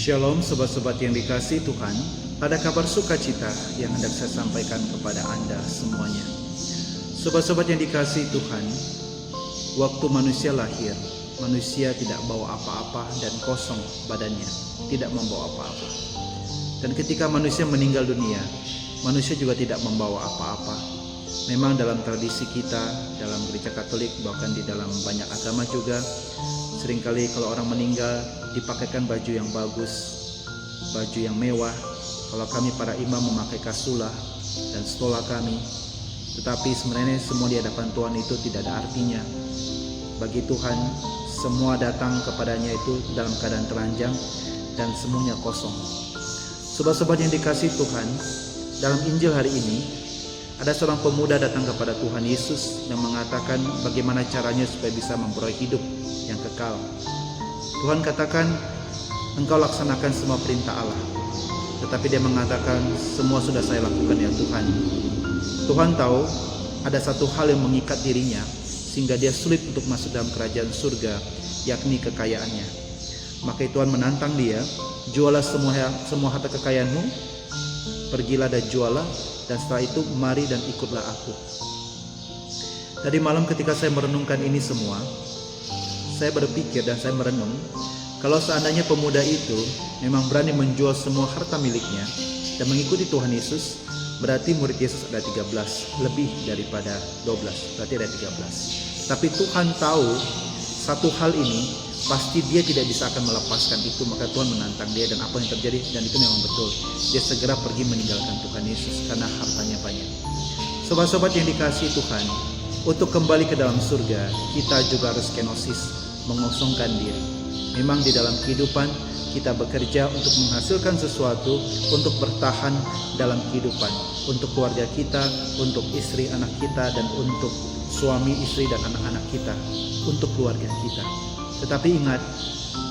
Shalom sobat-sobat yang dikasihi Tuhan. Ada kabar sukacita yang hendak saya sampaikan kepada Anda semuanya. Sobat-sobat yang dikasihi Tuhan, waktu manusia lahir, manusia tidak bawa apa-apa dan kosong badannya, tidak membawa apa-apa. Dan ketika manusia meninggal dunia, manusia juga tidak membawa apa-apa. Memang dalam tradisi kita, dalam gereja Katolik, bahkan di dalam banyak agama juga, seringkali kalau orang meninggal dipakaikan baju yang bagus, baju yang mewah. Kalau kami para imam memakai kasulah dan stola kami. Tetapi sebenarnya semua di hadapan Tuhan itu tidak ada artinya. Bagi Tuhan, semua datang kepadanya itu dalam keadaan telanjang dan semuanya kosong. Sobat-sobat yang dikasihi Tuhan, dalam Injil hari ini ada seorang pemuda datang kepada Tuhan Yesus dan mengatakan bagaimana caranya supaya bisa memperoleh hidup yang kekal. Tuhan katakan, engkau laksanakan semua perintah Allah. Tetapi dia mengatakan, semua sudah saya lakukan ya Tuhan. Tuhan tahu ada satu hal yang mengikat dirinya sehingga dia sulit untuk masuk dalam kerajaan surga, yakni kekayaannya. Maka Tuhan menantang dia, jualah semua harta kekayaanmu, pergilah dan jualah, dan setelah itu mari dan ikutlah aku. Tadi malam ketika saya merenungkan ini semua, saya berpikir dan saya merenung, kalau seandainya pemuda itu memang berani menjual semua harta miliknya dan mengikuti Tuhan Yesus, berarti murid Yesus ada 13, lebih daripada 12, berarti ada 13. Tapi Tuhan tahu satu hal ini, pasti dia tidak bisa akan melepaskan itu, maka Tuhan menantang dia, dan apa yang terjadi, dan itu memang betul. Dia segera pergi meninggalkan Tuhan Yesus karena hartanya banyak. Sobat-sobat yang dikasihi Tuhan, untuk kembali ke dalam surga, kita juga harus kenosis, mengosongkan diri. Memang di dalam kehidupan kita bekerja untuk menghasilkan sesuatu, untuk bertahan dalam kehidupan, untuk keluarga kita, untuk istri anak kita, dan untuk suami istri dan anak-anak kita, untuk keluarga kita. Tetapi ingat,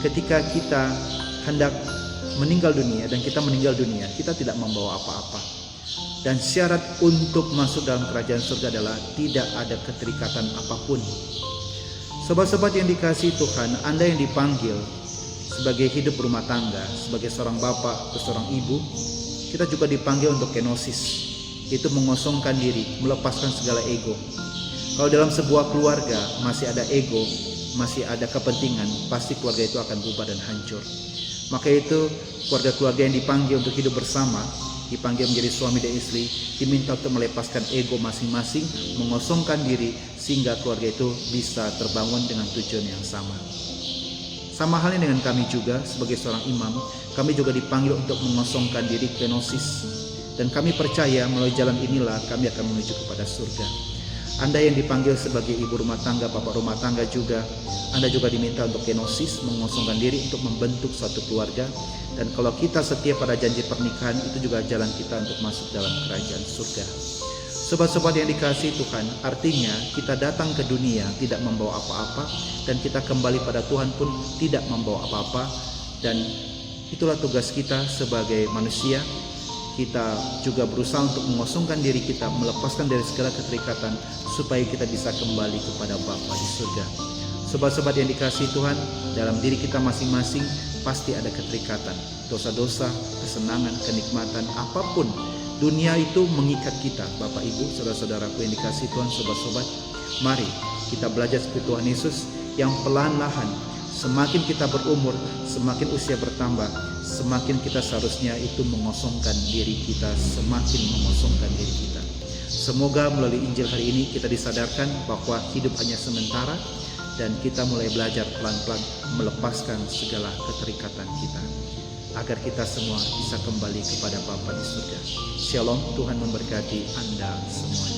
ketika kita hendak meninggal dunia dan kita meninggal dunia, kita tidak membawa apa-apa. Dan syarat untuk masuk dalam kerajaan surga adalah tidak ada keterikatan apapun. Sobat-sobat yang dikasihi Tuhan, Anda yang dipanggil sebagai hidup rumah tangga, sebagai seorang bapak atau seorang ibu, kita juga dipanggil untuk kenosis, yaitu mengosongkan diri, melepaskan segala ego. Kalau dalam sebuah keluarga masih ada ego, masih ada kepentingan, pasti keluarga itu akan bubar dan hancur. Maka itu keluarga-keluarga yang dipanggil untuk hidup bersama, dipanggil menjadi suami dan istri, diminta untuk melepaskan ego masing-masing, mengosongkan diri, sehingga keluarga itu bisa terbangun dengan tujuan yang sama. Sama halnya dengan kami juga sebagai seorang imam, kami juga dipanggil untuk mengosongkan diri, kenosis. Dan kami percaya melalui jalan inilah kami akan menuju kepada surga. Anda yang dipanggil sebagai ibu rumah tangga, bapak rumah tangga juga, Anda juga diminta untuk kenosis, mengosongkan diri untuk membentuk suatu keluarga. Dan kalau kita setia pada janji pernikahan, itu juga jalan kita untuk masuk dalam kerajaan surga. Sobat-sobat yang dikasihi Tuhan, artinya kita datang ke dunia tidak membawa apa-apa, dan kita kembali pada Tuhan pun tidak membawa apa-apa. Dan itulah tugas kita sebagai manusia. Kita juga berusaha untuk mengosongkan diri kita, melepaskan dari segala keterikatan, supaya kita bisa kembali kepada Bapa di surga. Sobat-sobat yang dikasihi Tuhan, dalam diri kita masing-masing pasti ada keterikatan, dosa-dosa, kesenangan, kenikmatan, apapun. Dunia itu mengikat kita. Bapak, Ibu, saudara-saudaraku yang dikasihi Tuhan, sobat-sobat, mari kita belajar seperti Tuhan Yesus yang pelan-lahan, semakin kita berumur, semakin usia bertambah, semakin kita seharusnya itu mengosongkan diri kita, semakin mengosongkan diri kita. Semoga melalui Injil hari ini kita disadarkan bahwa hidup hanya sementara, dan kita mulai belajar pelan-pelan melepaskan segala keterikatan kita, agar kita semua bisa kembali kepada Bapa di surga. Shalom, Tuhan memberkati Anda semua.